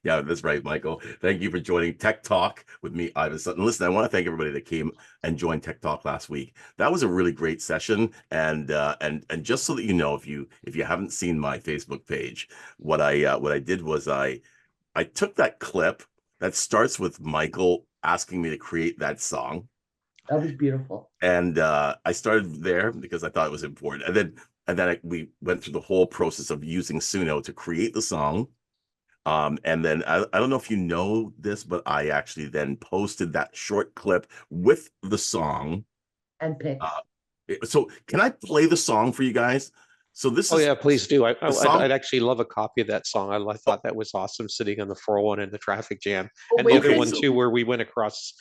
Yeah, that's right, Michael. Thank you for joining Tech Talk with me, Ivan Sutton. Listen, I want to thank everybody that came and joined Tech Talk last week. That was a really great session. And just so that you know, if you haven't seen my Facebook page, what I did was I took that clip that starts with Michael asking me to create that song, That was beautiful. and I started there because I thought it was important. And then we went through the whole process of using Suno to create the song. And then I don't know if you know this, but I actually then posted that short clip with the song. And pics. So can I play the song for you guys? So this Oh is yeah, please do. song. I'd actually love a copy of that song. I thought that was awesome, sitting on the 401 in the traffic jam, Oh, and the wait, other Okay, one so too, where we went across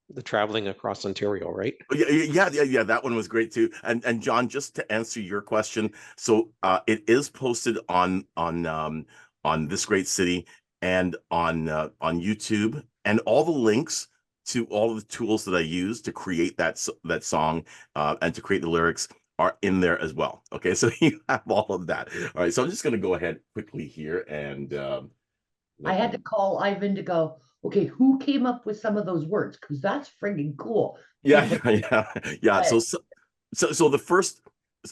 the traveling across Ontario, right? yeah. That one was great too. And John, just to answer your question, so it is posted on This Great City and on YouTube, and all the links to all of the tools that I use to create that song and to create the lyrics are in there as well. Okay, so you have all of that. All right, so I'm just going to go ahead quickly here and I had to call Ivan to go, okay, who came up with some of those words? Because that's friggin' cool. yeah. So the first,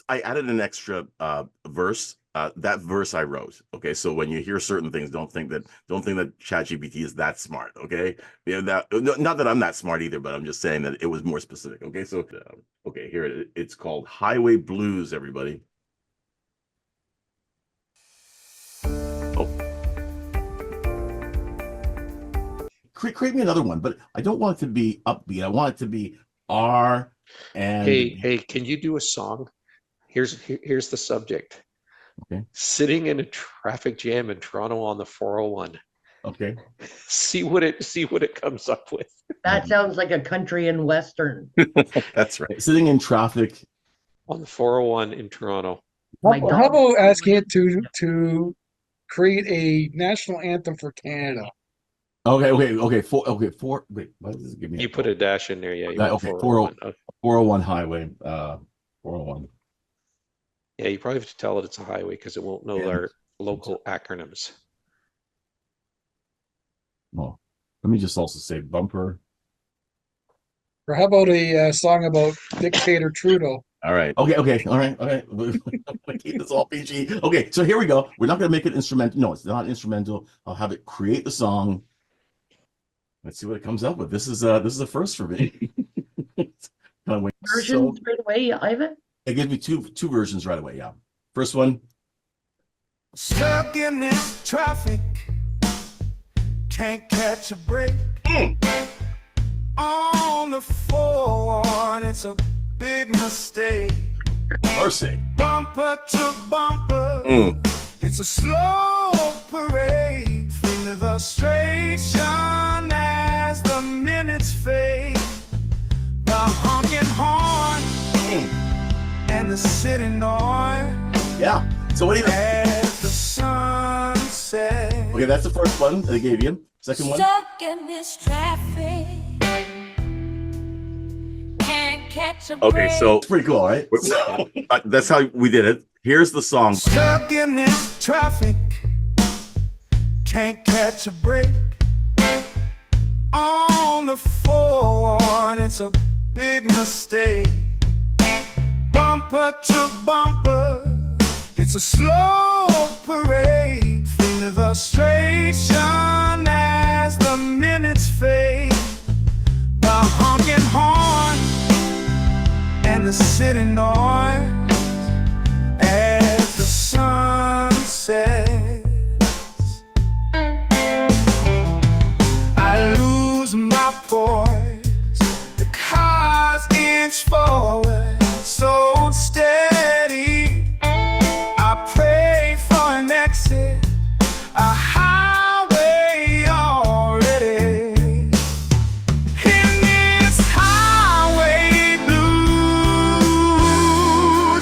I added an extra verse. That verse I wrote. Okay, so when you hear certain things, don't think that ChatGPT is that smart. Okay, yeah, not that I'm that smart either, but I'm just saying that it was more specific. Okay, so okay, here it's called Highway Blues. Everybody. Oh, create me another one, but I don't want it to be upbeat. I want it to be R and Hey, can you do a song? Here's the subject. Okay. Sitting in a traffic jam in Toronto on the 401. Okay. See what it comes up with. That sounds like a country and western. That's right. Sitting in traffic On the 401 in Toronto. How about asking it to create a national anthem for Canada? Okay. Four. Wait, what does it give me? You put a dash in there, yeah. You Okay. 401 highway. 401. Yeah, you probably have to tell it it's a highway because it won't know our local acronyms. Oh, let me just also say bumper. Or how about a song about dictator Trudeau? All right. Okay. All right. Keep this all PG. Okay. So here we go. We're not going to make it instrumental. No, it's not instrumental. I'll have it create the song. Let's see what it comes up with. This is a first for me. Versions right away, Ivan? It gives me two versions right away. Yeah. First one. Stuck in this traffic, can't catch a break. On the 401, it's a big mistake. Mercy. Bumper to bumper, it's a slow parade. Feel the frustration as the minutes fade. The honking horn and the sitting on. Yeah. So what do you think? As the sunset. Okay, that's the first one that I gave you. Second one. Stuck in this traffic. Can't catch a break. Okay, so it's pretty cool, right? So, that's how we did it. Here's the song. Stuck in this traffic, can't catch a break. On the 401, it's a big mistake. Bumper to bumper, it's a slow parade. Feel the frustration as the minutes fade. The honking horn and the sitting noise as the sun sets. I lose my poise, the cars inch forward so steady. I pray for an exit, a highway already. In this highway blues,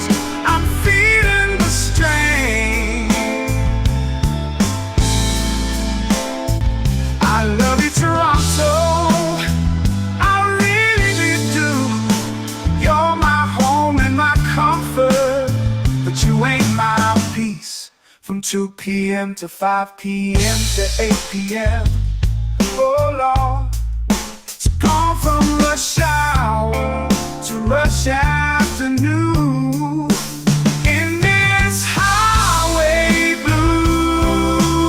2 p.m. to 5 p.m. to 8 p.m. Oh Lord, it's gone from rush hour to rush afternoon. In this highway blues,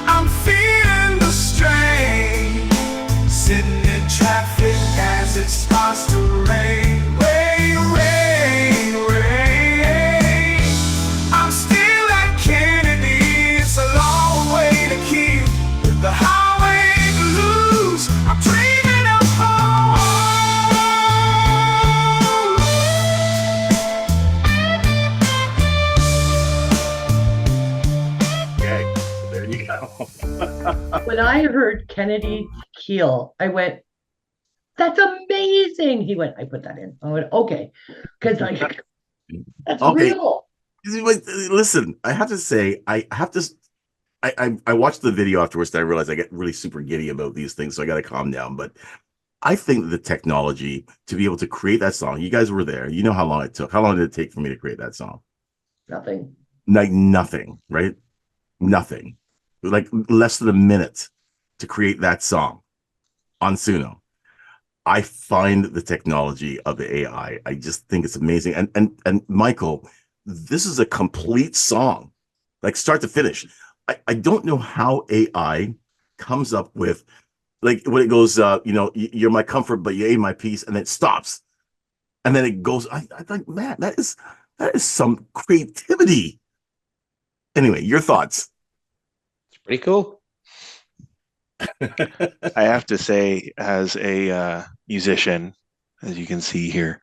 I'm feeling the strain, sitting in traffic as it starts to rain, rain, rain, rain. I'm still at Kennedy, it's a long way to keep with the highway blues. I'm dreaming of home. Okay, there you go. When I heard Kennedy Keel, I went, "That's amazing." He went, "I put that in." I went, "Okay," because like that's Okay. real. Listen, I have to say, I have to. I watched the video afterwards. And I realized I get really super giddy about these things, so I got to calm down. But I think the technology to be able to create that song. You guys were there. You know how long it took. How long did it take for me to create that song? Nothing. Like nothing, right? Nothing. Like less than a minute to create that song on Suno. I find the technology of the AI. I just think it's amazing. And Michael, this is a complete song, like start to finish. I don't know how AI comes up with like when it goes, you're my comfort, but you ain't my peace, and it stops, and then it goes. I think, man, that is some creativity. Anyway, your thoughts? It's pretty cool. I have to say, as a musician, as you can see here,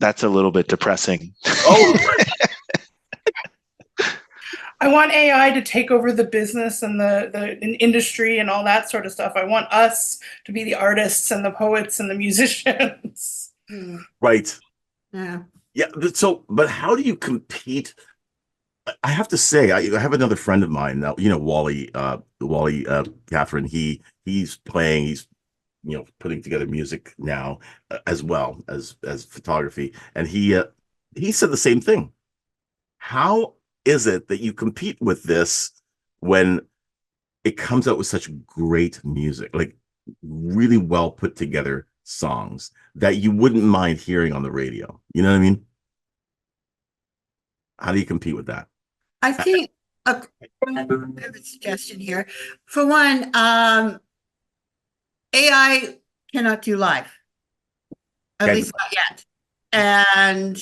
that's a little bit depressing. Oh, I want AI to take over the business and the industry and all that sort of stuff. I want us to be the artists and the poets and the musicians. right. Yeah. Yeah. So, but how do you compete? I have to say, I have another friend of mine now, Wally, Catherine. He's playing, he's putting together music now as well as photography, and he said the same thing. How is it that you compete with this when it comes out with such great music, like really well put together songs that you wouldn't mind hearing on the radio? You know what I mean? How do you compete with that? I think I have a suggestion here. For one, AI cannot do live, at least not yet. And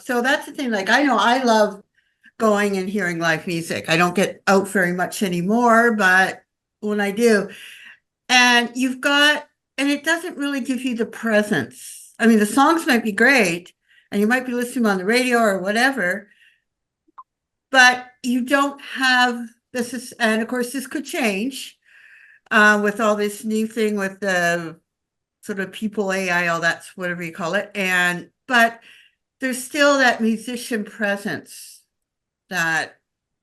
so that's the thing. Like, I know I love going and hearing live music. I don't get out very much anymore, but when I do, and it doesn't really give you the presence. I mean, the songs might be great, and you might be listening on the radio or whatever, but you don't have this and of course this could change with all this new thing with the sort of people AI, all that's whatever you call it, but there's still that musician presence that,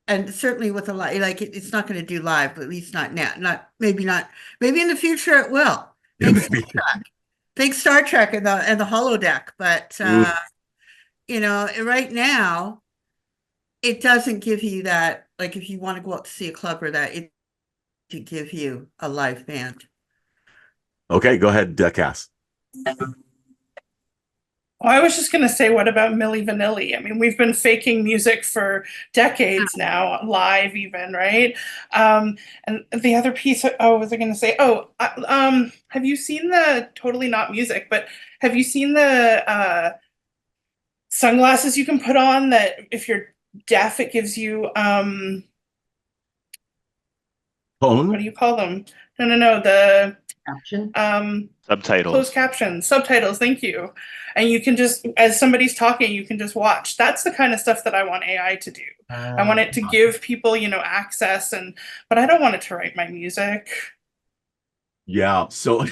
and certainly with a lot, like it's not going to do live, but at least not now, maybe in the future it will. Think Star Trek and the holodeck, but right now it doesn't give you that, like if you want to go out to see a club or that, it to give you a live band. Okay, go ahead, Cass. Well, I was just going to say, what about Milli Vanilli? I mean, we've been faking music for decades now, live even, right? And the other piece, what was I going to say? Have you seen totally not music, but have you seen the sunglasses you can put on that if you're deaf, it gives you, what do you call them? No, the Caption. Subtitles. Closed captions, subtitles, thank you. And you can just, as somebody's talking, you can just watch. That's the kind of stuff that I want AI to do. I want it to give people, access, but I don't want it to write my music. Yeah. So,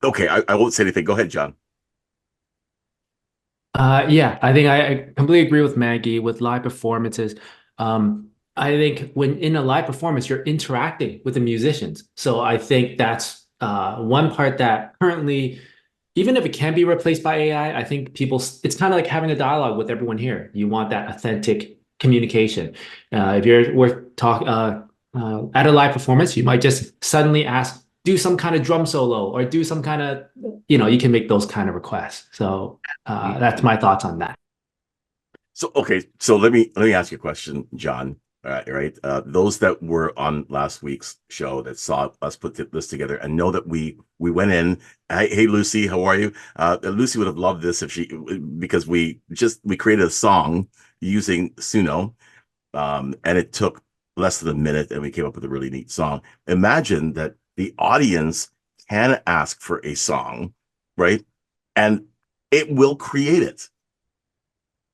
okay, I won't say anything. Go ahead, John. Yeah, I think I completely agree with Maggie with live performances. I think when in a live performance, you're interacting with the musicians. So I think that's one part that currently, even if it can be replaced by AI, I think it's kind of like having a dialogue with everyone here. You want that authentic communication. If we're at a live performance, you might just suddenly ask, do some kind of drum solo or do some kind of, you can make those kind of requests. So that's my thoughts on that. So okay, so let me ask you a question, John. All right. Those that were on last week's show that saw us put this together and know that we went in. Hey Lucy, how are you? Lucy would have loved this because we created a song using Suno, and it took less than a minute, and we came up with a really neat song. Imagine that the audience can ask for a song, right? And it will create it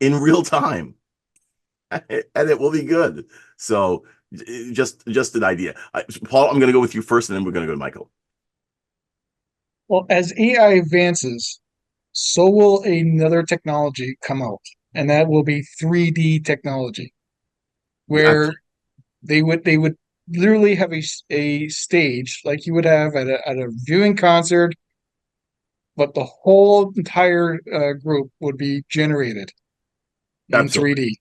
in real time, and it will be good. So just an idea. Paul, I'm going to go with you first, and then we're going to go to Michael. Well, as AI advances, so will another technology come out, and that will be 3D technology, where they would literally have a stage like you would have at a viewing concert, but the whole entire group would be generated in Absolutely. 3D.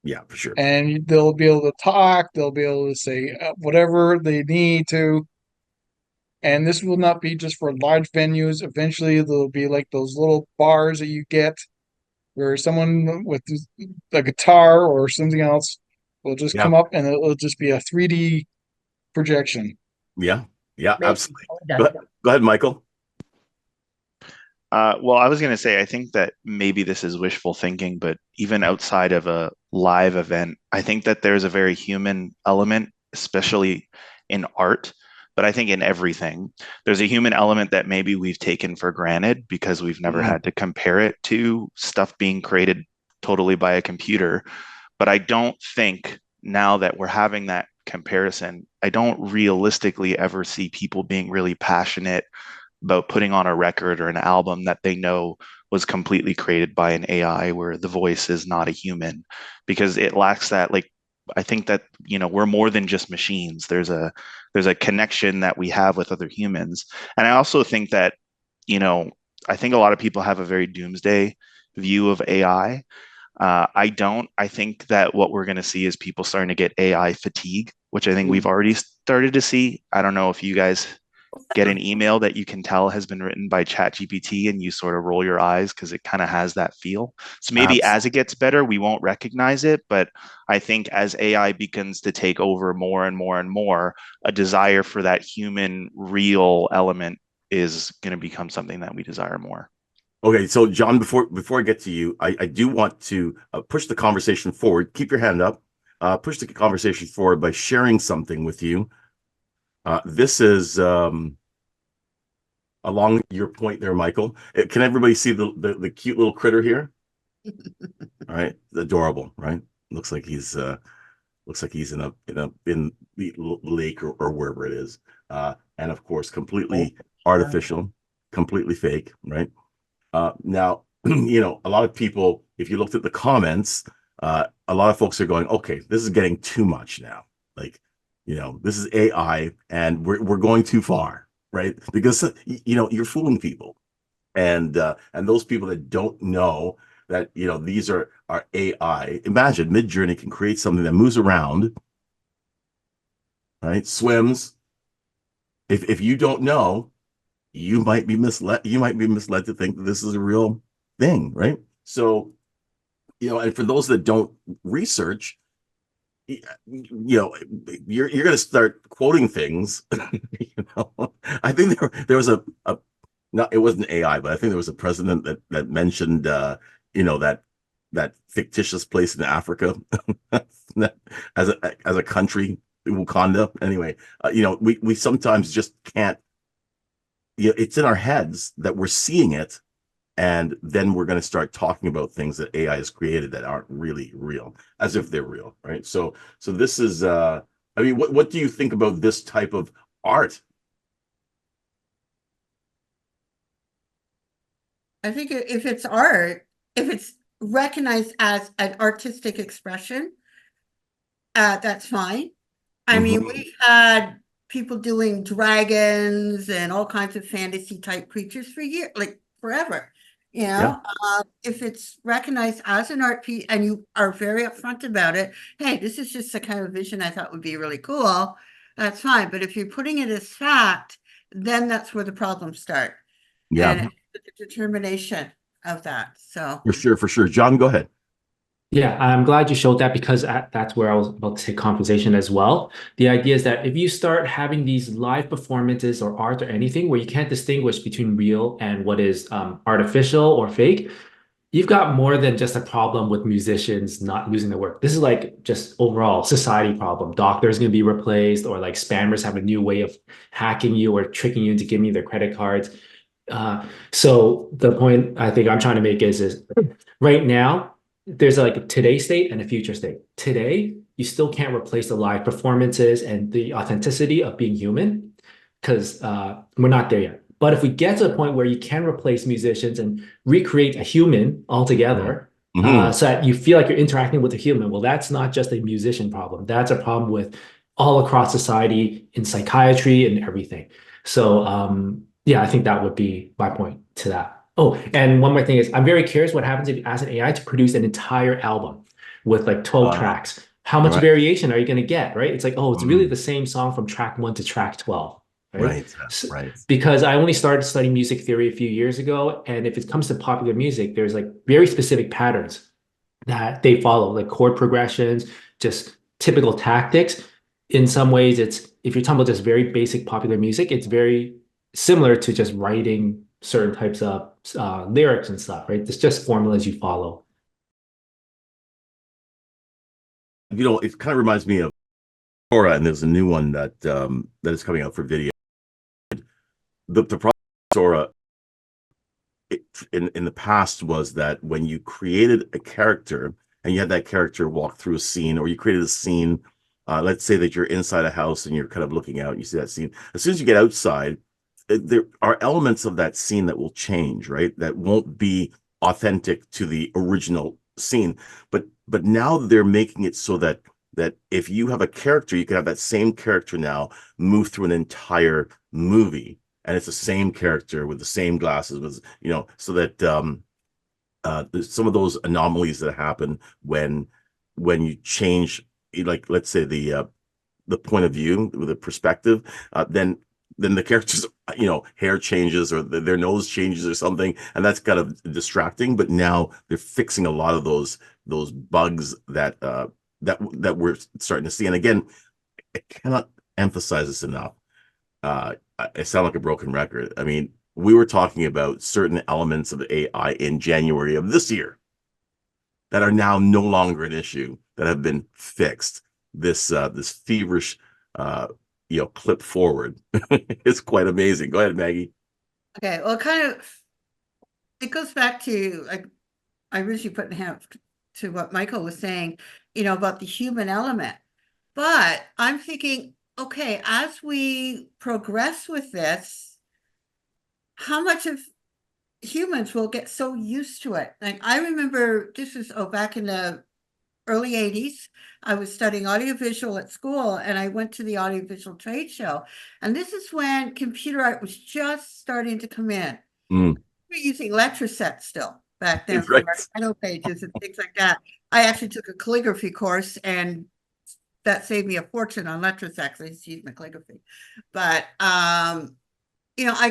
Yeah, for sure. And they'll be able to talk, they'll be able to say whatever they need to. And this will not be just for large venues. Eventually, there'll be like those little bars that you get where someone with a guitar or something else will just Yeah. come up and it'll just be a 3D projection. Yeah, Maybe. absolutely. Go ahead, Michael. Well, I was going to say, I think that maybe this is wishful thinking, but even outside of a live event, I think that there's a very human element, especially in art. But I think in everything, there's a human element that maybe we've taken for granted because we've never had to compare it to stuff being created totally by a computer. But I don't think now that we're having that comparison, I don't realistically ever see people being really passionate about putting on a record or an album that they know was completely created by an AI where the voice is not a human, because it lacks that, like, I think that, we're more than just machines. There's a connection that we have with other humans. And I also think that, I think a lot of people have a very doomsday view of AI. I don't. I think that what we're going to see is people starting to get AI fatigue, which I think we've already started to see. I don't know if you guys get an email that you can tell has been written by ChatGPT and you sort of roll your eyes because it kind of has that feel. So maybe as it gets better, we won't recognize it. But I think as AI begins to take over more and more and more, a desire for that human real element is going to become something that we desire more. Okay, so John, before I get to you, I do want to push the conversation forward. Keep your hand up. Push the conversation forward by sharing something with you. This is along your point there, Michael. Can everybody see the cute little critter here? All right, adorable, right? Looks like he's in the lake or wherever it is, and of course, completely artificial, completely fake, right? Now, a lot of people, if you looked at the comments, a lot of folks are going, okay, this is getting too much now. Like, this is AI and we're going too far, right? Because, you're fooling people. And those people that don't know that, these are AI. Imagine Midjourney can create something that moves around, right? Swims. If you don't know, you might be misled to think that this is a real thing, right? So, and for those that don't research, you're going to start quoting things. I think there was a no, it wasn't AI, but I think there was a president that mentioned that fictitious place in Africa as a country, Wakanda. Anyway, we sometimes just can't. It's in our heads that we're seeing it, and then we're going to start talking about things that AI has created that aren't really real, as if they're real, right? So this is, what do you think about this type of art? I think if it's art, if it's recognized as an artistic expression, that's fine. I mean, we had people doing dragons and all kinds of fantasy type creatures for years, like forever. You know, if it's recognized as an art piece and you are very upfront about it, hey, this is just the kind of vision I thought would be really cool, that's fine. But if you're putting it as fact, then that's where the problems start. Yeah, And the determination of that. So for sure. John, go ahead. Yeah, I'm glad you showed that because that's where I was about to say conversation as well. The idea is that if you start having these live performances or art or anything where you can't distinguish between real and what is artificial or fake, you've got more than just a problem with musicians not losing their work. This is like just overall society problem. Doctors going to be replaced, or like spammers have a new way of hacking you or tricking you into giving you their credit cards. So the point I think I'm trying to make is right now, there's like a today state and a future state. Today, you still can't replace the live performances and the authenticity of being human because we're not there yet. But if we get to a point where you can replace musicians and recreate a human altogether, so that you feel like you're interacting with a human, well, that's not just a musician problem. That's a problem with all across society in psychiatry and everything. So yeah, I think that would be my point to that. Oh, and one more thing is I'm very curious what happens if you ask an AI to produce an entire album with like 12 tracks. How much variation are you going to get, right? It's like, oh, it's really the same song from track 1 to track 12. Right. Because I only started studying music theory a few years ago. And if it comes to popular music, there's like very specific patterns that they follow, like chord progressions, just typical tactics. In some ways, it's if you're talking about just very basic popular music, it's very similar to just writing certain types of lyrics and stuff, right? It's just formulas you follow. You know, it kind of reminds me of Sora, and there's a new one that that is coming out for video. The problem with Sora in the past was that when you created a character and you had that character walk through a scene, or you created a scene, let's say that you're inside a house and you're kind of looking out and you see that scene. As soon as you get outside, there are elements of that scene that will change, right? That won't be authentic to the original scene. But now they're making it so that if you have a character, you can have that same character now move through an entire movie, and it's the same character with the same glasses, with so that there's some of those anomalies that happen when you change, like let's say the point of view, with the perspective, then the characters, hair changes or their nose changes or something, and that's kind of distracting. But now they're fixing a lot of those bugs that that we're starting to see. And again, I cannot emphasize this enough. I sound like a broken record. I mean, we were talking about certain elements of AI in January of this year that are now no longer an issue, that have been fixed. This feverish clip forward is quite amazing. Go ahead, Maggie. Okay, well, it goes back to, like, I originally put in half to what Michael was saying, about the human element. But I'm thinking, okay, as we progress with this, how much of humans will get so used to it? Like, I remember this was back in the early 80s. I was studying audiovisual at school, and I went to the audiovisual trade show. And this is when computer art was just starting to come in. We were using Letraset still back then for our title pages and things like that. I actually took a calligraphy course, and that saved me a fortune on Letraset because I used to use my calligraphy. But I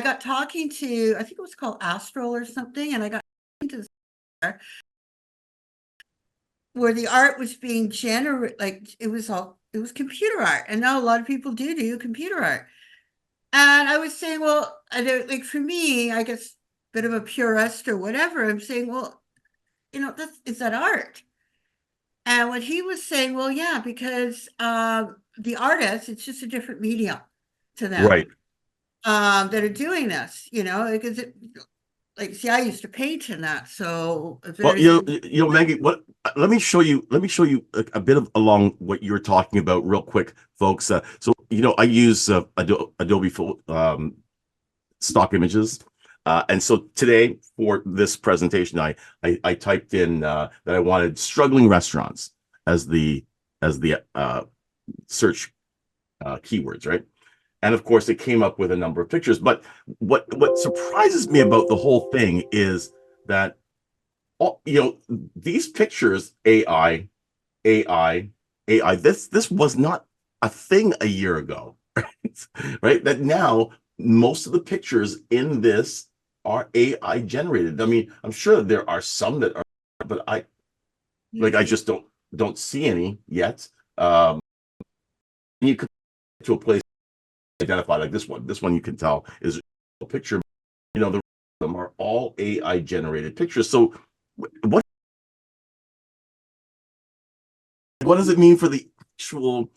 got talking to, I think it was called Astral or something, and I got into where the art was being generated, like it was computer art, and now a lot of people do computer art. And I was saying, well, like for me, I guess, bit of a purist or whatever, I'm saying, well, is that art? And what he was saying, well, yeah, because the artists, it's just a different medium to them, right? That are doing this, because like, see, I used to paint in that, so well, Maggie, let me show you a bit of along what you're talking about real quick, folks. So I use Adobe stock images, and so today for this presentation, I typed in that I wanted struggling restaurants as the search keywords, right? And of course, it came up with a number of pictures. But what surprises me about the whole thing is that these pictures, AI, AI. This was not a thing a year ago, right? Right? That now most of the pictures in this are AI generated. I mean, I'm sure there are some that are, but I just don't see any yet. You could get to a place identify like this one. This one you can tell is a picture. The rest of them are all AI generated pictures. So what does it mean for the actual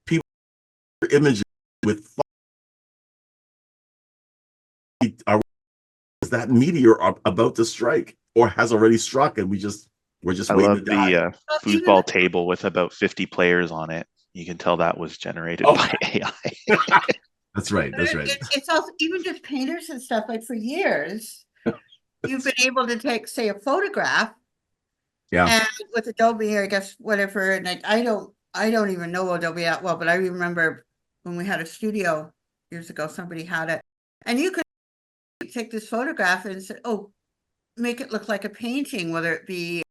people images with are is that meteor about to strike or has already struck and we're just I waiting to love die? the foosball table with about 50 players on it. You can tell that was generated by AI. That's right. That's right. It's also even just painters and stuff, like for years, you've been able to take, say, a photograph. Yeah. And with Adobe, I guess, whatever, and I don't even know Adobe that well, but I remember when we had a studio years ago, somebody had it. And you could take this photograph and say, oh, make it look like a painting, whether it be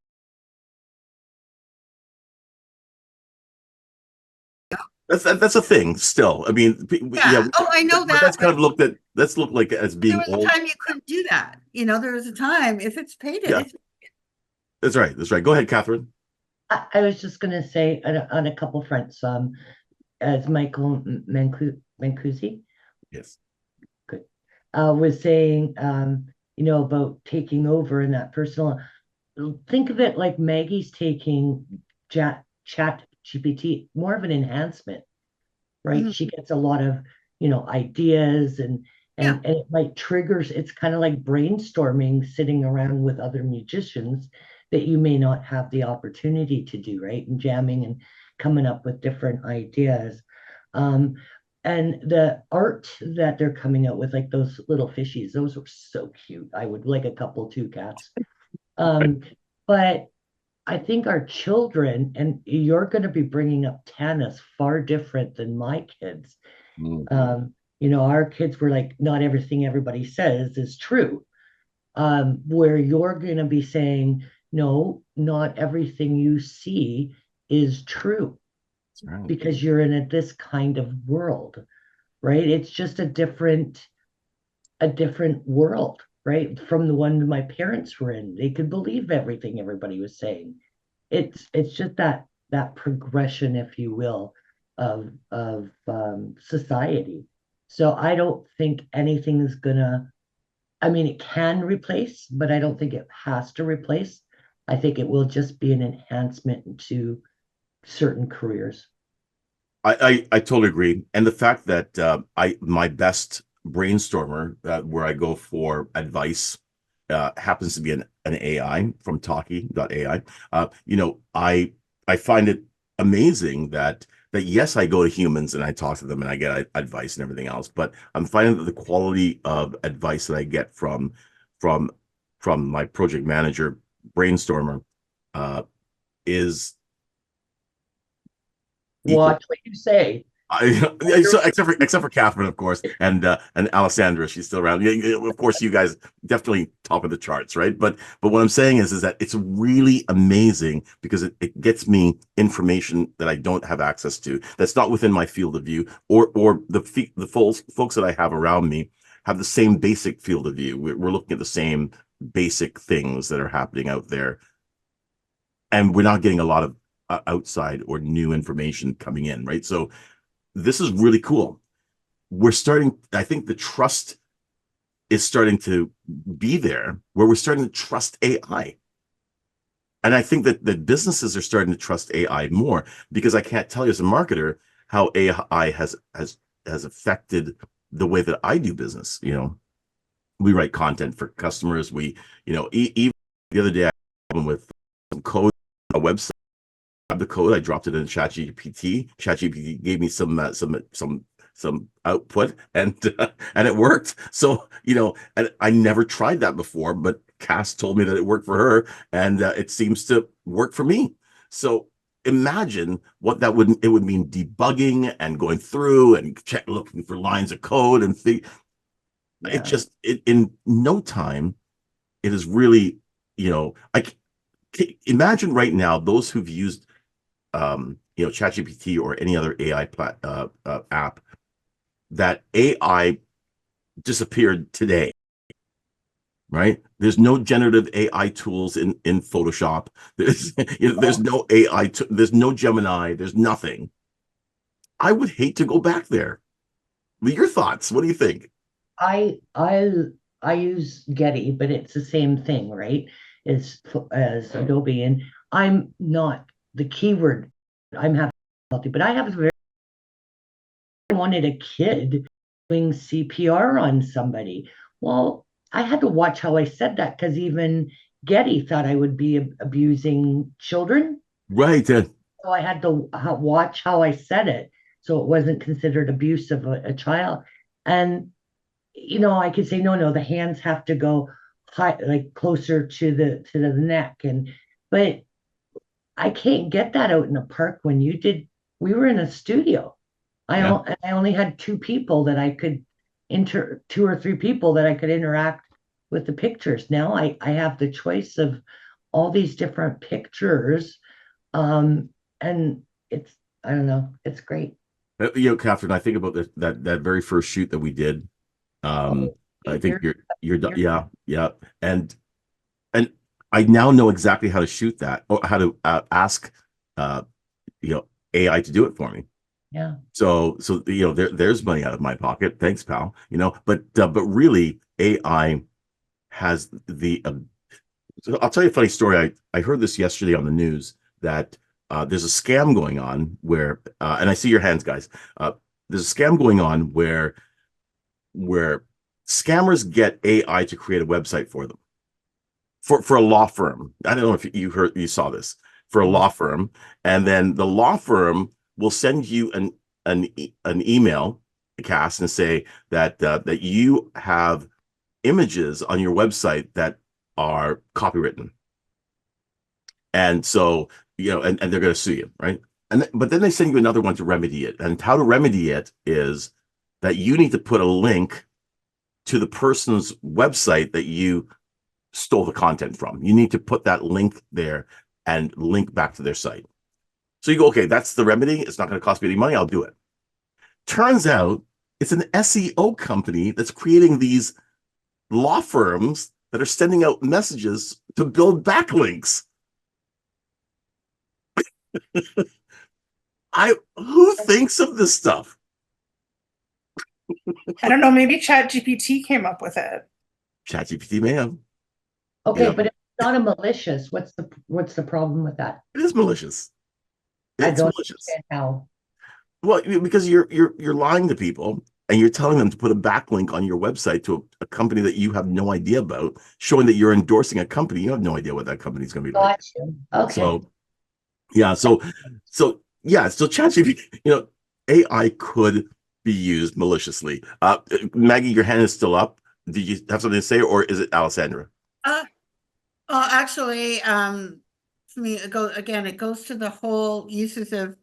That's a thing still. I mean, yeah. Oh, I know but that. that's kind of looked like as being There was old. a time you couldn't do that. There was a time if it's painted, Yeah. it's That's right. That's right. Go ahead, Catherine. I was just going to say on a couple fronts, as Michael Mancusi Yes. good, was saying, about taking over and that personal. Think of it like Maggie's taking chat GPT, more of an enhancement, right? Mhm. She gets a lot of, ideas and Yeah. and it might triggers. It's kind of like brainstorming, sitting around with other musicians that you may not have the opportunity to do, right? And jamming and coming up with different ideas. Um, and the art that they're coming out with, like those little fishies, those were so cute. I would like a couple two cats. But I think our children, and you're going to be bringing up Tanis far different than my kids. Mhm. Our kids were like, not everything everybody says is true. Where you're going to be saying, no, not everything you see is true That's right. because you're in this kind of world, right? It's just a different world, right? From the one my parents were in. They could believe everything everybody was saying. It's just that progression, if you will, of society. So I don't think anything is gonna. I mean, it can replace, but I don't think it has to replace. I think it will just be an enhancement to certain careers. I totally agree. And the fact that my best brainstormer where I go for advice happens to be an AI from Talkie.ai. I find it amazing that yes, I go to humans and I talk to them and I get advice and everything else, but I'm finding that the quality of advice that I get from from my project manager brainstormer is equal. Watch what you say. So except for Catherine, of course, and Alessandra, she's still around. Of course, you guys definitely top of the charts, right? But what I'm saying is that it's really amazing because it gets me information that I don't have access to, that's not within my field of view, or the folks that I have around me have the same basic field of view. We're looking at the same basic things that are happening out there, and we're not getting a lot of outside or new information coming in, right? So this is really cool. I think the trust is starting to be there where we're starting to trust AI. And I think that businesses are starting to trust AI more because I can't tell you as a marketer how AI has affected the way that I do business. We write content for customers. Even the other day I had with some code, a website, the code, I dropped it in ChatGPT. ChatGPT gave me some output, and and it worked. So and I never tried that before, but Cass told me that it worked for her, and it seems to work for me. So imagine what that would it would mean debugging and going through and looking for lines of code and it just in no time it is really, imagine right now those who've used ChatGPT or any other AI app, that AI disappeared today, right? There's no generative AI tools in Photoshop. There's no AI, there's no Gemini, there's nothing. I would hate to go back there. Your thoughts? What do you think? I use Getty, but it's the same thing, right? As Adobe, and I'm not the keyword. I'm having difficulty, but I have I wanted a kid doing CPR on somebody. Well, I had to watch how I said that because even Getty thought I would be abusing children. Right. So I had to watch how I said it, so it wasn't considered abuse of a child. And I could say no, the hands have to go high, like closer to the neck, but I can't get that out in a park. When you did, we were in a studio. I only had two or three people that I could interact with the pictures. Now I have the choice of all these different pictures, and it's I don't know, it's great. Catherine, I think about that very first shoot that we did. I think you're done. Yeah. And I now know exactly how to shoot that, or how to ask AI to do it for me. Yeah. So there's money out of my pocket. Thanks, pal. But really AI has so I'll tell you a funny story. I heard this yesterday on the news that there's a scam going on where and I see your hands, guys. There's a scam going on where scammers get AI to create a website for them, for a law firm. I don't know if you saw this, for a law firm, and then the law firm will send you an email, cast, and say that you have images on your website that are copywritten, and so and they're going to sue you, right? But then they send you another one to remedy it, and how to remedy it is that you need to put a link to the person's website that you stole the content from. You need to put that link there and link back to their site. So you go, okay, that's the remedy. It's not going to cost me any money. I'll do it. Turns out it's an SEO company that's creating these law firms that are sending out messages to build backlinks. Who thinks of this stuff? I don't know. Maybe ChatGPT came up with it. ChatGPT may have. Okay, but it's not a malicious. What's the problem with that? It is malicious. I don't understand how. Well, because you're lying to people and you're telling them to put a backlink on your website to a company that you have no idea about, showing that you're endorsing a company. You have no idea what that company is going to be like. Okay. So ChatGPT, AI could be used maliciously. Maggie, your hand is still up. Did you have something to say, or is it Alessandra? Actually, for me, it goes to the whole uses of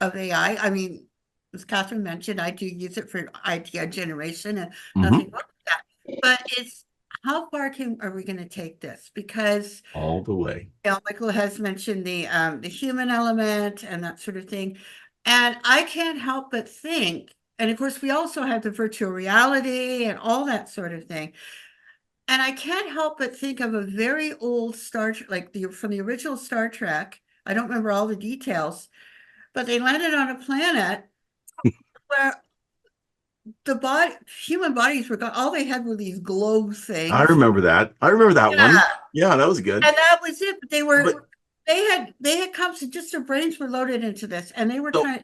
AI. I mean, as Catherine mentioned, I do use it for idea generation and nothing wrong with that. But it's how far are we going to take this? Because all the way. Michael has mentioned the human element and that sort of thing, and I can't help but think. And of course, we also have the virtual reality and all that sort of thing. And I can't help but think of a very old from the original Star Trek. I don't remember all the details, but they landed on a planet where human bodies were gone. All they had were these globe things. I remember that. One. Yeah, that was good. And that was it. But they had come to just their brains were loaded into this, and they were trying.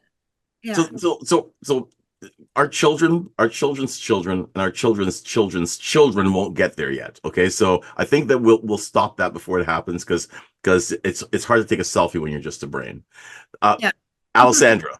Yeah. So our children's children, and our children's children won't get there yet. Okay, so I think that we'll stop that before it happens, because it's hard to take a selfie when you're just a brain. Alessandra.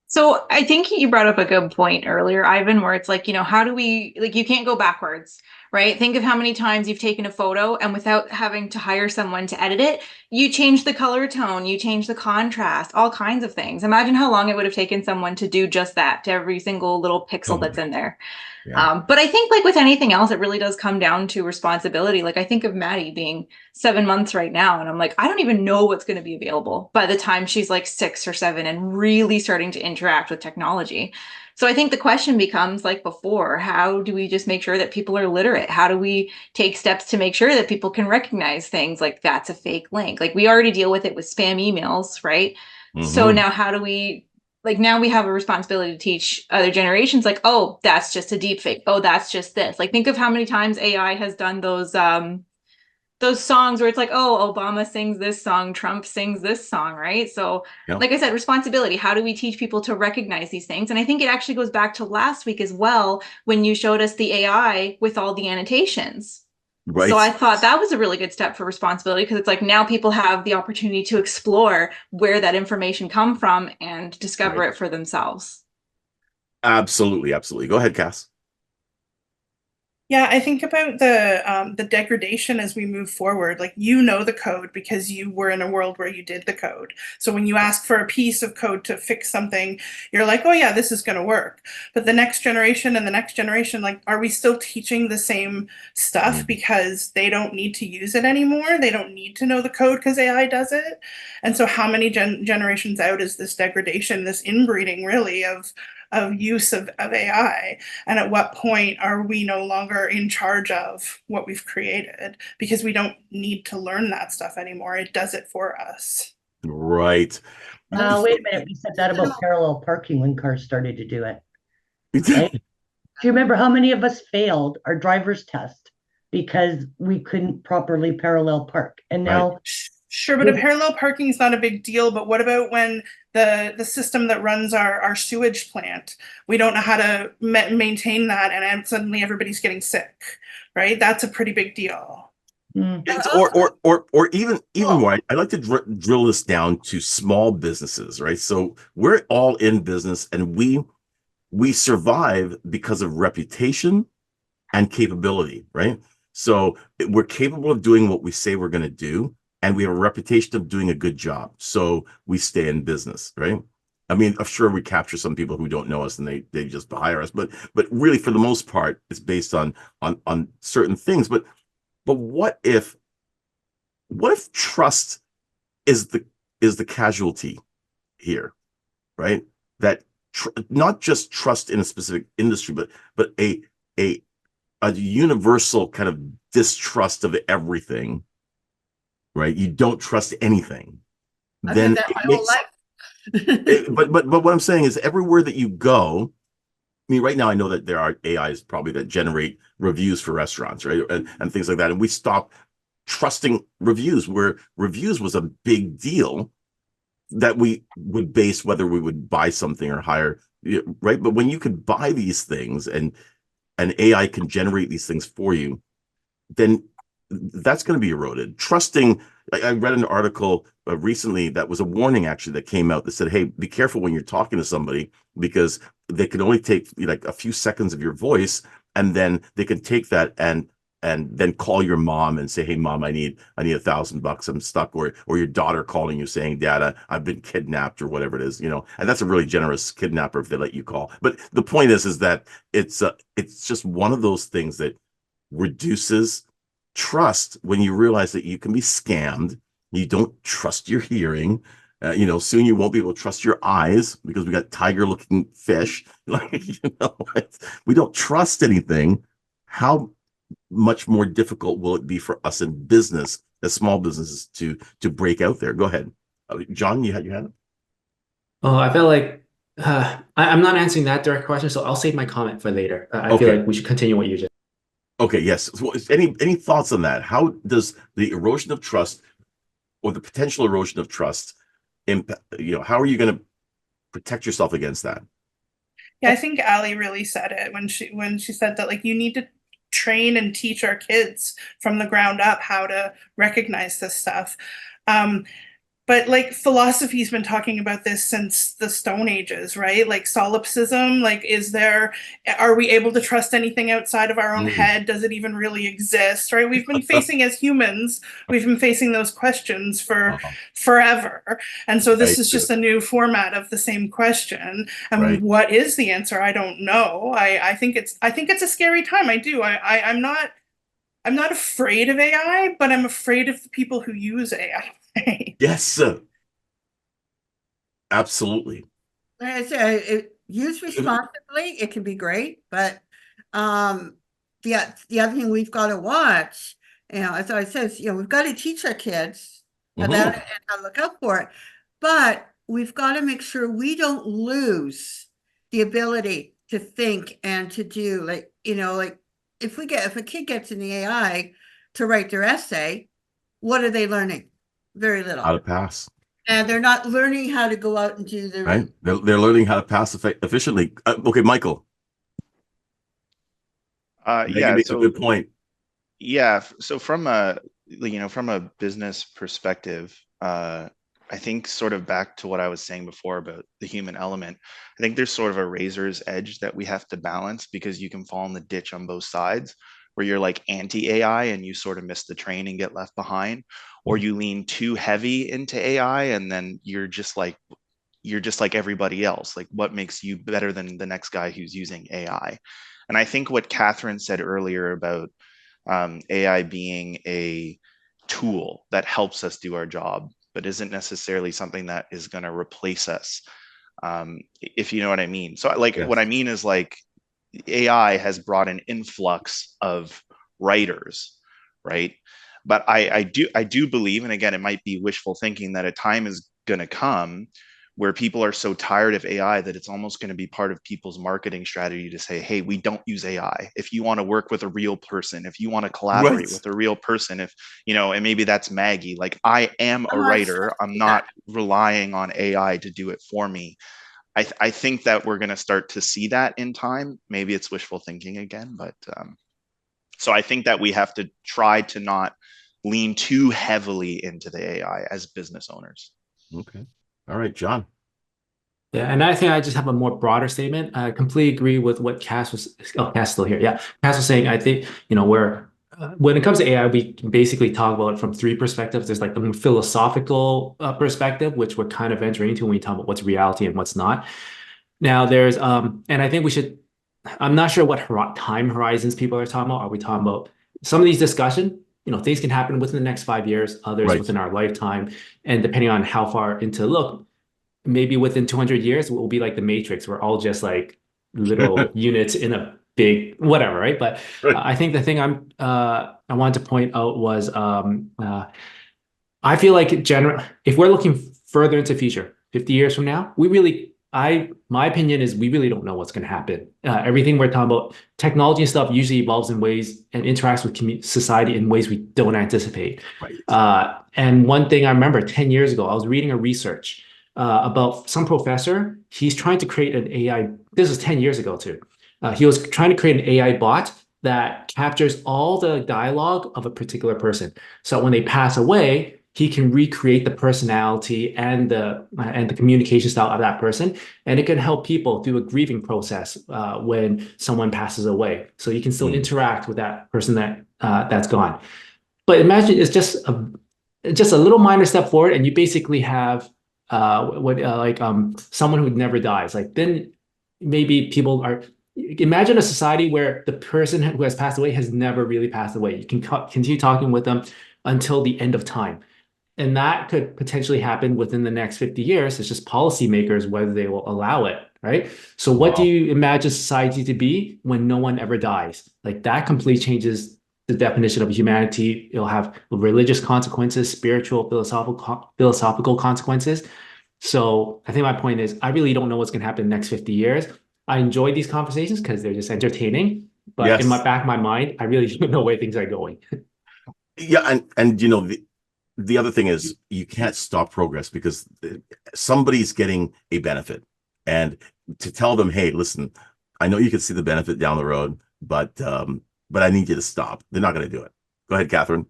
So I think you brought up a good point earlier, Ivan, where it's like, how do we, like, you can't go backwards, right? Think of how many times you've taken a photo and without having to hire someone to edit it, you change the color tone, you change the contrast, all kinds of things. Imagine how long it would have taken someone to do just that to every single little pixel that's in there. Yeah. But I think like with anything else, it really does come down to responsibility. Like I think of Maddie being 7 months right now, and I'm like, I don't even know what's going to be available by the time she's like 6 or 7 and really starting to interact with technology. So I think the question becomes like before, how do we just make sure that people are literate? How do we take steps to make sure that people can recognize things like that's a fake link? Like we already deal with it with spam emails, right? So Mhm. now how do we like now we have a responsibility to teach other generations like, oh, that's just a deep fake. Oh, that's just this. Like think of how many times AI has done those songs where it's like, oh, Obama sings this song, Trump sings this song, right? So, Yeah. like I said, responsibility. How do we teach people to recognize these things? And I think it actually goes back to last week as well when you showed us the AI with all the annotations. Right. So I thought that was a really good step for responsibility because it's like now people have the opportunity to explore where that information come from and discover Right. it for themselves. Absolutely, absolutely. Go ahead, Cass. Yeah, I think about the degradation as we move forward. Like you know the code because you were in a world where you did the code. So when you ask for a piece of code to fix something, you're like, oh yeah, this is going to work. But the next generation and the next generation, like, are we still teaching the same stuff because they don't need to use it anymore? They don't need to know the code because AI does it. And so how many generations out is this degradation, this inbreeding really of use of AI? And at what point are we no longer in charge of what we've created because we don't need to learn that stuff anymore? It does it for us. Right. Wait a minute. We said that about parallel parking when cars started to do it. Right? Do you remember how many of us failed our driver's test because we couldn't properly parallel park? And now, sure, but a parallel parking is not a big deal. But what about when the system that runs our sewage plant, we don't know how to maintain that, and suddenly everybody's getting sick, right? That's a pretty big deal. Or even more. I like to drill this down to small businesses, right? So we're all in business, and we survive because of reputation and capability, right? So we're capable of doing what we say we're going to do, and we have a reputation of doing a good job. So we stay in business, right? I mean, I'm sure we capture some people who don't know us and they just hire us, but really for the most part, it's based on certain things. But what if trust is the casualty here, right? That not just trust in a specific industry, but a universal kind of distrust of everything, right? You don't trust anything. Then that it my whole makes life. but what I'm saying is everywhere that you go, I mean, right now I know that there are AIs probably that generate reviews for restaurants, right? And things like that. And we stopped trusting reviews, where reviews was a big deal that we would base whether we would buy something or hire, right? But when you could buy these things and AI can generate these things for you, then that's going to be eroded. Trusting, I read an article recently that was a warning actually that came out that said, hey, be careful when you're talking to somebody because they can only take like a few seconds of your voice, and then they can take that and then call your mom and say, hey mom, I need $1,000, I'm stuck, or your daughter calling you saying, dad, I've been kidnapped, or whatever it is, and that's a really generous kidnapper if they let you call. But the point is that it's just one of those things that reduces trust when you realize that you can be scammed. You don't trust your hearing. Soon you won't be able to trust your eyes because we got tiger-looking fish. Like, we don't trust anything. How much more difficult will it be for us in business, as small businesses, to break out there? Go ahead, John. You had it. Oh, I feel like I'm not answering that direct question, so I'll save my comment for later. I feel like we should continue what you just. Okay, yes. So any thoughts on that? How does the erosion of trust or the potential erosion of trust impact? How are you going to protect yourself against that? Yeah, I think Ali really said it when she said that, like, you need to train and teach our kids from the ground up how to recognize this stuff. but like philosophy's been talking about this since the Stone Ages, right? Like solipsism, like are we able to trust anything outside of our own head? Does it even really exist, right? We've been facing as humans, we've been facing those questions for forever. And so this is just a new format of the same question. And what is the answer? I don't know. I think it's a scary time. I do. I'm not afraid of AI, but I'm afraid of the people who use AI. Yes, absolutely. Used responsibly, it can be great, but the other thing we've got to watch, as I said, we've got to teach our kids about it and how to look out for it, but we've got to make sure we don't lose the ability to think and to do, like if a kid gets in the AI to write their essay, what are they learning? Very little. How to pass. And they're not learning how to go out and do the right. They're learning how to pass efficiently. Okay, Michael. Yeah, makes a good point. Yeah, so from a business perspective, I think sort of back to what I was saying before about the human element, I think there's sort of a razor's edge that we have to balance, because you can fall in the ditch on both sides, where you're like anti-AI and you sort of miss the train and get left behind, or you lean too heavy into AI and then you're just like everybody else. Like, what makes you better than the next guy who's using AI? And I think what Catherine said earlier about AI being a tool that helps us do our job, but isn't necessarily something that is going to replace us, if you know what I mean. So what I mean is, like, AI has brought an influx of writers, right? But I do believe, and again, it might be wishful thinking, that a time is going to come where people are so tired of AI that it's almost going to be part of people's marketing strategy to say, hey, we don't use AI. If you want to work with a real person, if you want to collaborate with a real person, and maybe that's Maggie, like, I am a writer, I'm not relying on AI to do it for me. I think that we're going to start to see that in time. Maybe it's wishful thinking again, but so I think that we have to try to not lean too heavily into the AI as business owners. Okay. All right, John. Yeah, and I think I just have a more broader statement. I completely agree with what Cass was. Oh, Cass still here. Yeah, Cass was saying. I think when it comes to AI, we can basically talk about it from three perspectives. There's like the philosophical perspective, which we're kind of entering into when we talk about what's reality and what's not. Now there's and I think we should. I'm not sure what time horizons people are talking about. Are we talking about some of these discussion? Things can happen within the next 5 years, others within our lifetime, and depending on how far into look, maybe within 200 years, we'll be like the Matrix. We're all just like little units in a big whatever, right? But I think the thing I wanted to point out was I feel like if we're looking further into the future, 50 years from now, my opinion is we really don't know what's going to happen. Everything we're talking about, technology and stuff, usually evolves in ways and interacts with society in ways we don't anticipate. And one thing I remember 10 years ago, I was reading a research about some professor. He's trying to create an AI. This is 10 years ago too. He was trying to create an AI bot that captures all the dialogue of a particular person. So when they pass away, he can recreate the personality and the communication style of that person, and it can help people through a grieving process when someone passes away. So you can still interact with that person that's gone. But imagine it's just a little minor step forward, and you basically have someone who never dies. Like, then maybe people are. Imagine a society where the person who has passed away has never really passed away. You can continue talking with them until the end of time. And that could potentially happen within the next 50 years. It's just policymakers whether they will allow it, right? So what do you imagine society to be when no one ever dies? Like, that completely changes the definition of humanity. It'll have religious consequences, spiritual, philosophical consequences. So I think my point is, I really don't know what's going to happen in the next 50 years. I enjoy these conversations because they're just entertaining. But in the back of my mind, I really don't know where things are going. Yeah, and the other thing is, you can't stop progress because somebody's getting a benefit, and to tell them, hey, listen, I know you can see the benefit down the road, but I need you to stop. They're not going to do it. Go ahead, Catherine.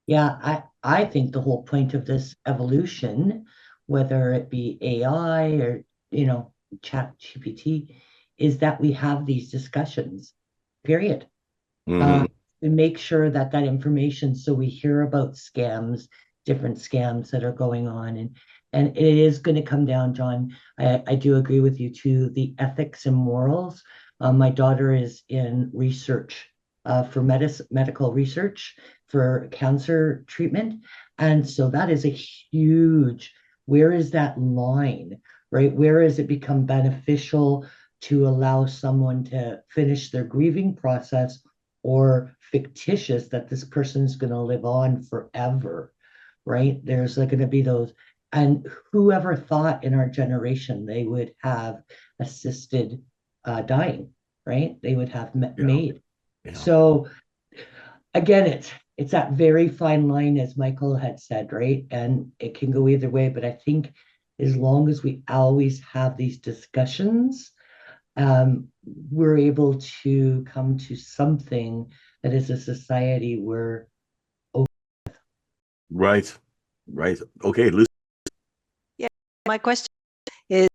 Yeah, I think the whole point of this evolution, whether it be AI or, chat GPT, is that we have these discussions, period. Mhm. We make sure that that information, so we hear about scams, different scams that are going on, and it is going to come down, John. I do agree with you too. The ethics and morals. My daughter is in research for medical research for cancer treatment, and so that is a huge. Where is that line, right? Where has it become beneficial to allow someone to finish their grieving process, or fictitious that this person's going to live on forever, right? There's like going to be those. And whoever thought in our generation they would have assisted dying, right? They would have Yeah. made. Yeah. So again, it's that very fine line, as Michael had said, right? And it can go either way. But I think as long as we always have these discussions, we're able to come to something that is a society where. Right. Right. Okay, Lucy. Yeah, my question is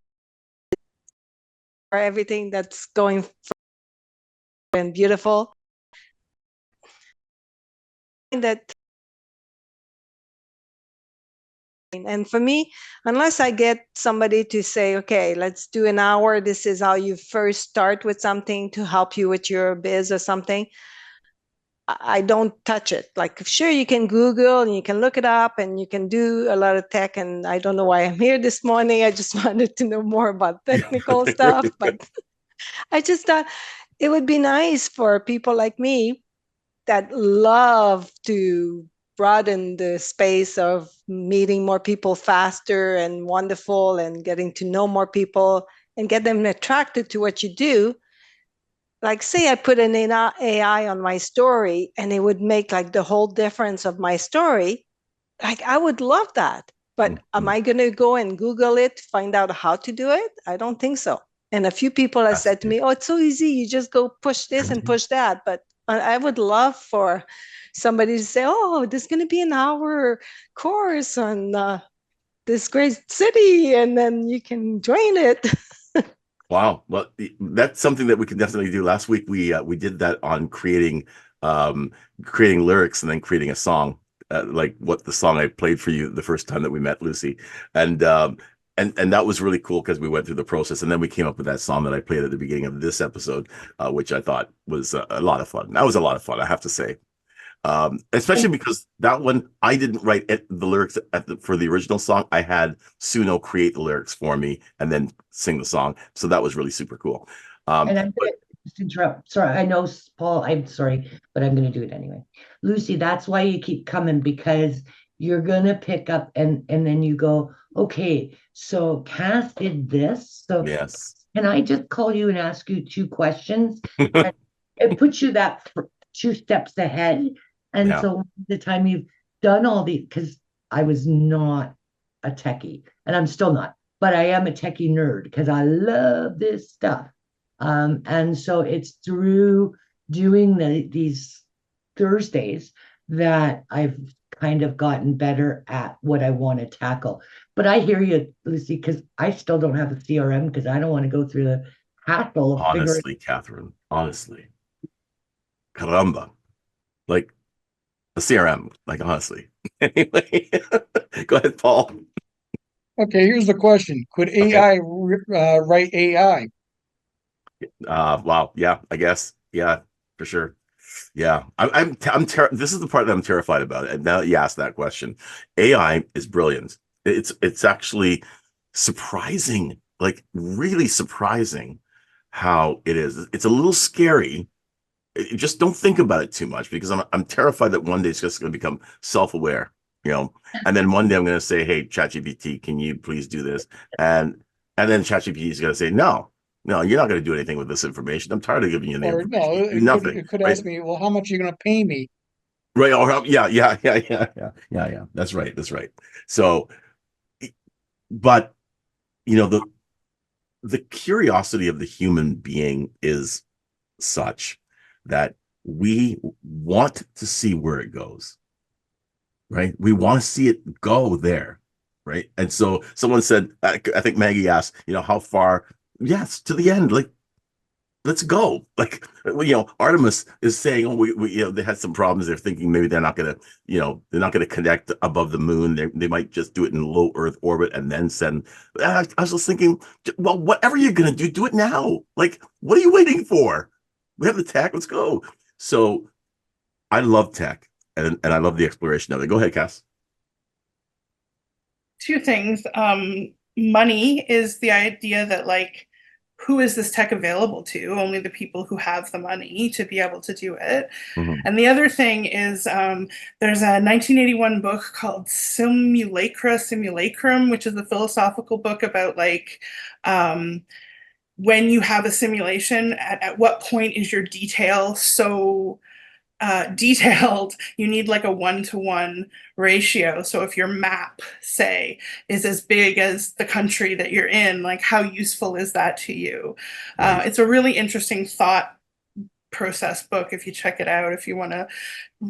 for everything that's going and beautiful, that and for me, unless I get somebody to say, okay, let's do an hour, this is how you first start with something to help you with your biz or something, I don't touch it. Like, sure, you can Google and you can look it up and you can do a lot of tech. And I don't know why I'm here this morning. I just wanted to know more about technical stuff. But I just thought it would be nice for people like me that love to broaden the space of meeting more people faster and wonderful and getting to know more people and get them attracted to what you do. Like, say I put an AI on my story and it would make like the whole difference of my story. Like, I would love that. But am I going to go and Google it, find out how to do it? I don't think so. And a few people have said to me, oh, it's so easy. You just go push this and push that. But I would love for somebody to say, oh, there's going to be an hour course on this great city, and then you can join it. Wow. Well, that's something that we can definitely do. Last week we did that on creating lyrics and then creating a song, like what the song I played for you the first time that we met, Lucy, and and that was really cool because we went through the process and then we came up with that song that I played at the beginning of this episode, which I thought was a lot of fun. That was a lot of fun, I have to say. Especially because that one I didn't write the lyrics for the original song. I had Suno create the lyrics for me and then sing the song, so that was really super cool. And I'm going to just interrupt. Sorry, I know, Paul, I'm sorry, but I'm going to do it anyway. Lucy, that's why you keep coming, because you're going to pick up and then you go, okay, so Cass did this. So yes, can I just call you and ask you two questions? And it puts you that two steps ahead. And Yeah. so the time you've done all these, because I was not a techie and I'm still not, but I am a techie nerd because I love this stuff. And so it's through doing these Thursdays that I've kind of gotten better at what I want to tackle. But I hear you, Lucy, because I still don't have a CRM because I don't want to go through the hassle of figuring. Honestly, Catherine, honestly, caramba, like a CRM, like honestly. Anyway, go ahead, Paul. Okay, here's the question. Could Okay. AI write AI? Wow, yeah, I guess, yeah, for sure. Yeah, this is the part that I'm terrified about. And now that you asked that question, AI is brilliant. It's actually surprising, like really surprising how it is. It's a little scary. Just don't think about it too much because I'm terrified that one day it's just going to become self-aware, and then one day I'm going to say, "Hey, ChatGPT, can you please do this?" And then ChatGPT is going to say, "No, no, you're not going to do anything with this information. I'm tired of giving you the Or information. no, You do nothing." it could Right? ask me, well, how much are you going to pay me? Right. Or yeah. That's right. That's right. So, but the curiosity of the human being is such that we want to see where it goes. right? We want to see it go there, right? And so someone said, I think Maggie asked, how far? Yes, to the end. Like, let's go. Like, Artemis is saying, oh, we they had some problems. They're thinking maybe they're not gonna, they're not gonna connect above the moon. They might just do it in low Earth orbit and then send. I was just thinking, well, whatever you're gonna do it now. Like, what are you waiting for? We have the tech. Let's go. So I love tech, and I love the exploration of it. Go ahead, Cass. Two things. Money is the idea that, like, who is this tech available to? Only the people who have the money to be able to do it. Mhm. And the other thing is, there's a 1981 book called Simulacrum, which is a philosophical book about, like, when you have a simulation, at what point is your detail so detailed, you need like a 1-to-1 ratio. So if your map, say, is as big as the country that you're in, like, how useful is that to you? Right. It's a really interesting thought process book if you check it out, if you want to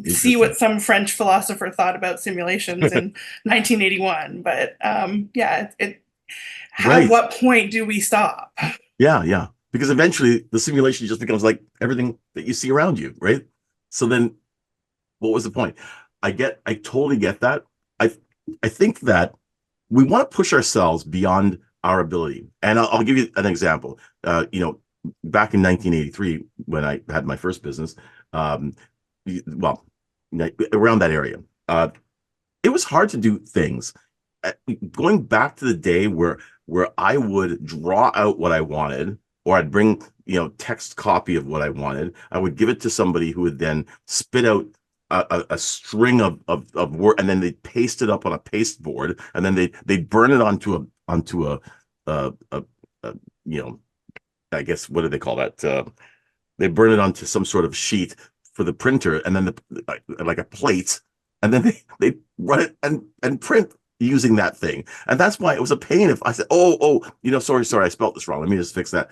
see what some French philosopher thought about simulations in 1981. But yeah, at what point do we stop? Yeah. Because eventually the simulation just becomes like everything that you see around you, right? So then what was the point? I totally get that. I think that we want to push ourselves beyond our ability. And I'll give you an example. Back in 1983, when I had my first business, well, around that area, it was hard to do things. Going back to the day where I would draw out what I wanted, or I'd bring, text copy of what I wanted. I would give it to somebody who would then spit out a string of word, and then they'd paste it up on a paste board, and then they'd burn it onto a I guess, what do they call that? They burn it onto some sort of sheet for the printer, and then like a plate, and then they run it and print using that thing. And that's why it was a pain if I said, oh, sorry, I spelled this wrong. Let me just fix that.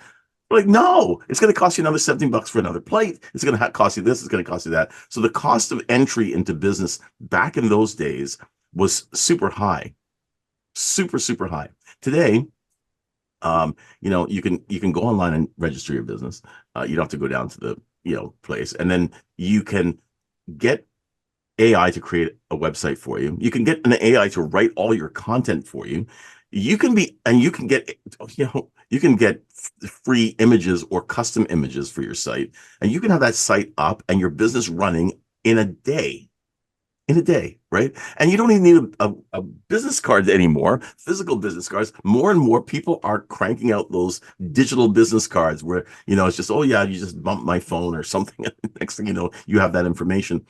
Like, no, it's going to cost you another $17 for another plate. It's going to cost you this. It's going to cost you that. So the cost of entry into business back in those days was super high, super, super high. Today, you can go online and register your business. You don't have to go down to the, place, and then you can get AI to create a website for you. You can get an AI to write all your content for you. You can get, you can get free images or custom images for your site, and you can have that site up and your business running in a day. Right? And you don't even need a business card anymore, physical business cards. More and more people are cranking out those digital business cards where, it's just, oh yeah, you just bump my phone or something. Next thing you know, you have that information.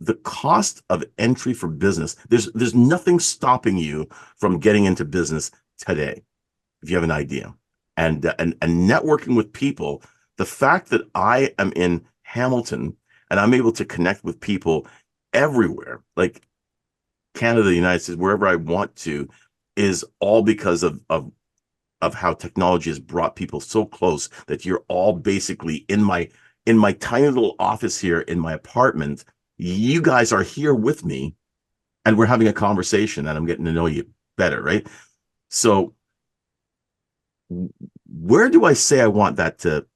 The cost of entry for business, there's nothing stopping you from getting into business today, if you have an idea. And networking with people, the fact that I am in Hamilton and I'm able to connect with people everywhere, like Canada, the United States, wherever I want to, is all because of how technology has brought people so close that you're all basically in my tiny little office here in my apartment. You guys are here with me, and we're having a conversation, and I'm getting to know you better, right? So where do I say I want that to?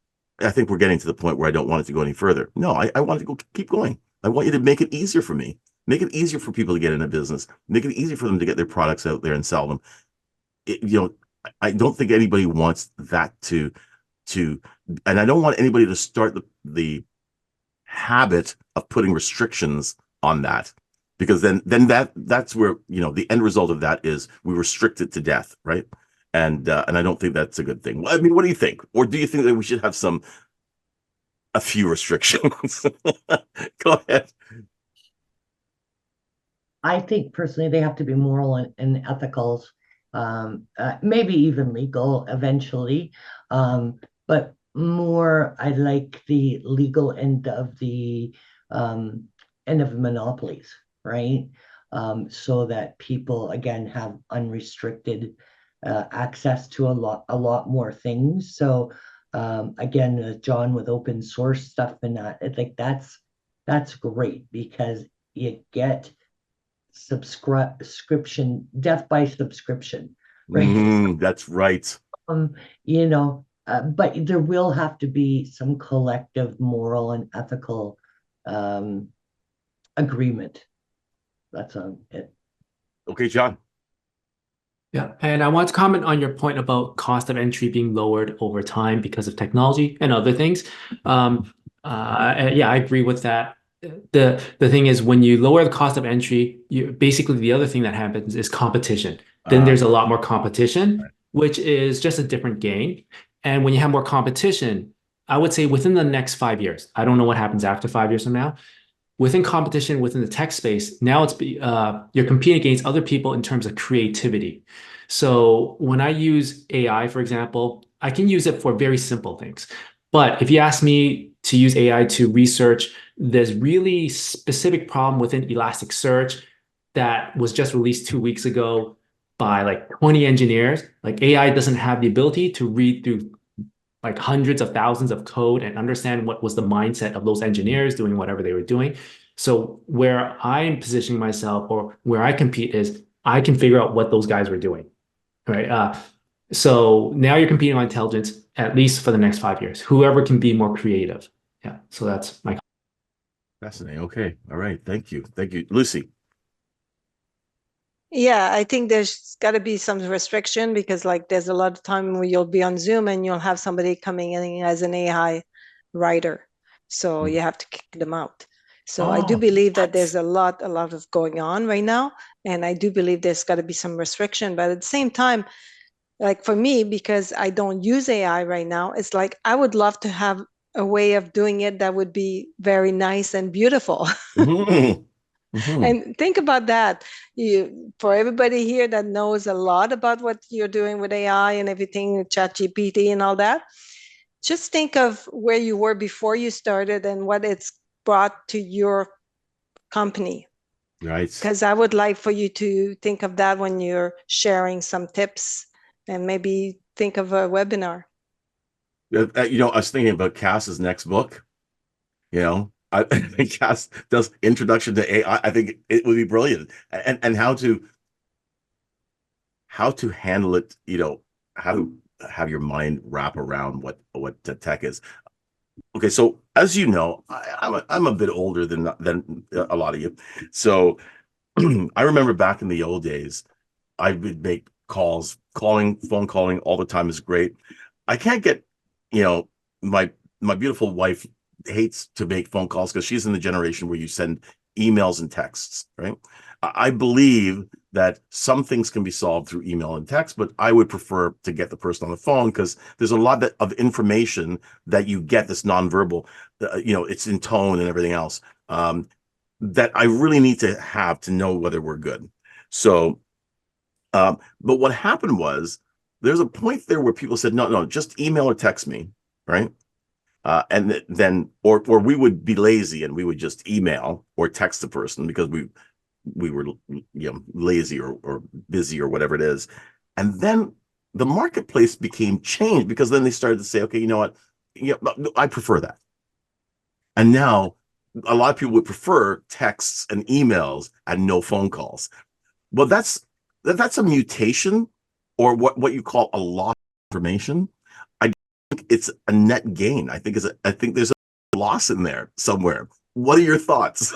I think we're getting to the point where I don't want it to go any further. No, I want it to keep going. I want you to make it easier for me. Make it easier for people to get into business. Make it easier for them to get their products out there and sell them. I don't think anybody wants that to, and I don't want anybody to start the habit of putting restrictions on that, because then that's where, the end result of that is we restrict it to death, right? And I don't think that's a good thing. I mean, what do you think? Or do you think that we should have a few restrictions? Go ahead. I think personally they have to be moral and ethical, maybe even legal eventually. But more, I like the legal end of the monopolies, right? So that people again have unrestricted access to a lot more things. So again, John, with open source stuff and that, it's like that's great because you get subscription, death by subscription, right? That's right. You know, but there will have to be some collective moral and ethical agreement. That's it. Okay, John. Yeah, and I want to comment on your point about cost of entry being lowered over time because of technology and other things. Yeah, I agree with that. The thing is, when you lower the cost of entry, you basically the other thing that happens is competition. Then there's a lot more competition, which is just a different game. And when you have more competition, I would say within the next 5 years, I don't know what happens after 5 years from now, within competition within the tech space, now you're competing against other people in terms of creativity. So when I use AI, for example, I can use it for very simple things. But if you ask me to use AI to research this really specific problem within Elasticsearch that was just released 2 weeks ago by like 20 engineers, like AI doesn't have the ability to read through like hundreds of thousands of code and understand what was the mindset of those engineers doing whatever they were doing. So where I'm positioning myself or where I compete is I can figure out what those guys were doing, right? So now you're competing on intelligence, at least for the next 5 years. Whoever can be more creative. Yeah. So that's my. Fascinating. Okay. All right. Thank you. Thank you, Lucy. Yeah, I think there's got to be some restriction because like there's a lot of time where you'll be on Zoom and you'll have somebody coming in as an AI writer. So you have to kick them out. So I do believe that there's a lot of going on right now. And I do believe there's got to be some restriction. But at the same time, like for me, because I don't use AI right now, it's like I would love to have a way of doing it that would be very nice and beautiful. And think about that. For everybody here that knows a lot about what you're doing with AI and everything, ChatGPT and all that, just think of where you were before you started and what it's brought to your company. Right. Because I would like for you to think of that when you're sharing some tips and maybe think of a webinar. I was thinking about Cass's next book. I think Cass does introduction to AI. I think it would be brilliant, and how to handle it. How to have your mind wrap around what the tech is. Okay, so as you know, I'm a bit older than a lot of you. So I remember back in the old days, I would make phone calling all the time is great. I can't get, my beautiful wife hates to make phone calls because she's in the generation where you send emails and texts, right? I believe that some things can be solved through email and text, but I would prefer to get the person on the phone because there's a lot of information that you get that's nonverbal, it's in tone and everything else, that I really need to have to know whether we're good. So, but what happened was there's a point there where people said, no, just email or text me, right? And then, or we would be lazy and we would just email or text the person because we were lazy or busy or whatever it is. And then the marketplace became changed because then they started to say, okay, you know what? I prefer that. And now a lot of people would prefer texts and emails and no phone calls. Well, that's a mutation or what you call a loss of information. I think it's a net gain. I think there's a loss in there somewhere. What are your thoughts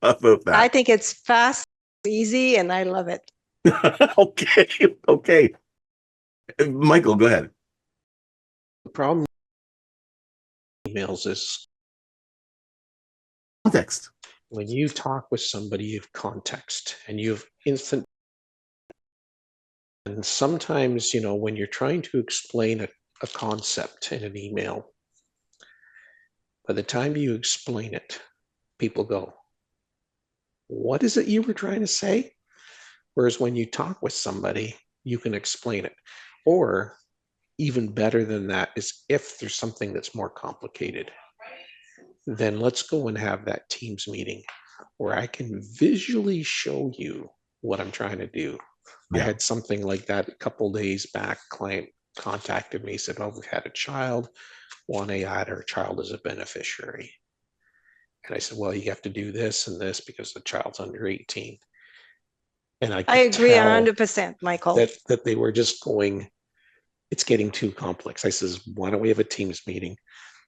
about that? I think it's fast, easy, and I love it. Okay. Michael, go ahead. The problem with emails is context. When you talk with somebody, you have context and you have instant. And sometimes, when you're trying to explain a concept in an email, by the time you explain it, people go, what is it you were trying to say? Whereas when you talk with somebody, you can explain it. Or even better than that is if there's something that's more complicated, then let's go and have that Teams meeting where I can visually show you what I'm trying to do. Yeah. I had something like that a couple days back. Client contacted me, said, "Oh, we've had a child, want to add our child as a beneficiary." And I said, "Well, you have to do this and this because the child's under 18." And I I could agree tell 100%, Michael. that they were just going, it's getting too complex. I says, why don't we have a Teams meeting?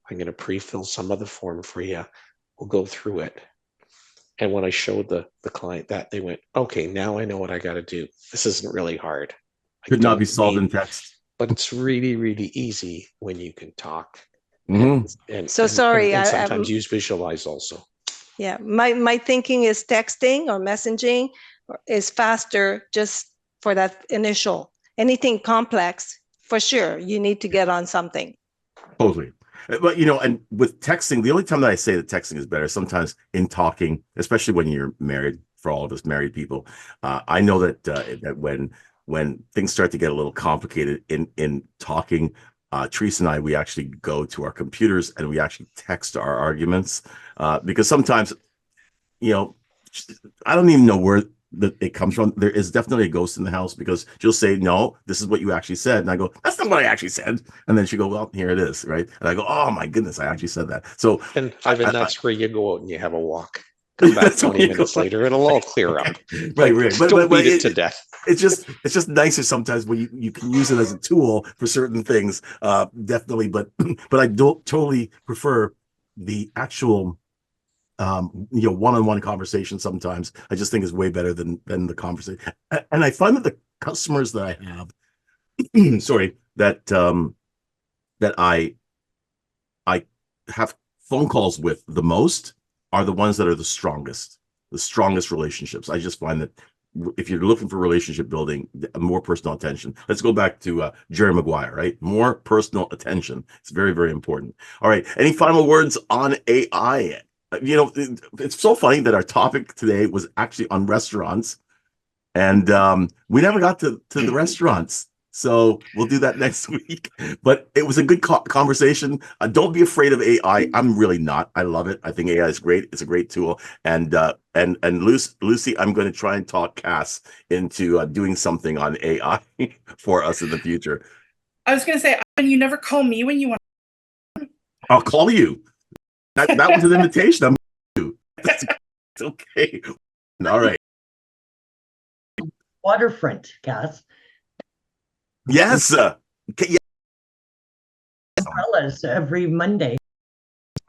I'm going to pre-fill some of the form for you. We'll go through it. And when I showed the client that, they went, okay, now I know what I got to do. This isn't really hard. Could not be solved in text. But it's really, really easy when you can talk. Mhm. And So sorry, and sometimes use visualize also. Yeah, my thinking is texting or messaging is faster just for that initial. Anything complex, for sure, you need to get on something. Totally. But, and with texting, the only time that I say that texting is better, sometimes in talking, especially when you're married, for all of us married people, I know that when things start to get a little complicated in talking, Teresa and I, we actually go to our computers and we actually text our arguments, because sometimes, I don't even know where that it comes from. There is definitely a ghost in the house, because she'll say, no, this is what you actually said. And I go, that's not what I actually said. And then she go, well, here it is. Right. And I go, oh my goodness, I actually said that. So, and Ivan, that's where you go out and you have a walk. Come back 20 minutes later, it'll all clear up. Right. But don't beat it to death. It's just nicer sometimes when you can use it as a tool for certain things. Definitely. But I don't totally prefer the actual one-on-one conversation. Sometimes I just think is way better than the conversation. And I find that the customers that I have, sorry, that I have phone calls with the most are the ones that are the strongest relationships. I just find that if you're looking for relationship building, more personal attention. Let's go back to Jerry Maguire, right? More personal attention. It's very, very important. All right. Any final words on AI? It's so funny that our topic today was actually on restaurants, and we never got to the restaurants. So we'll do that next week. But it was a good conversation. Don't be afraid of AI. I'm really not. I love it. I think AI is great. It's a great tool. And Lucy, I'm going to try and talk Cass into doing something on AI for us in the future. I was going to say, you never call me when you want. I'll call you. That was an invitation. I'm That's okay. All right. Waterfront, Cass. Yes. Umbrellas every Monday.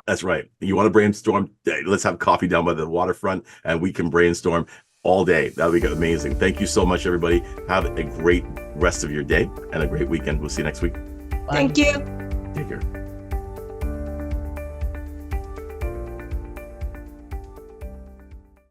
That's right. You want to brainstorm? Let's have coffee down by the waterfront, and we can brainstorm all day. That would be amazing. Thank you so much, everybody. Have a great rest of your day and a great weekend. We'll see you next week. Thank you. Take care.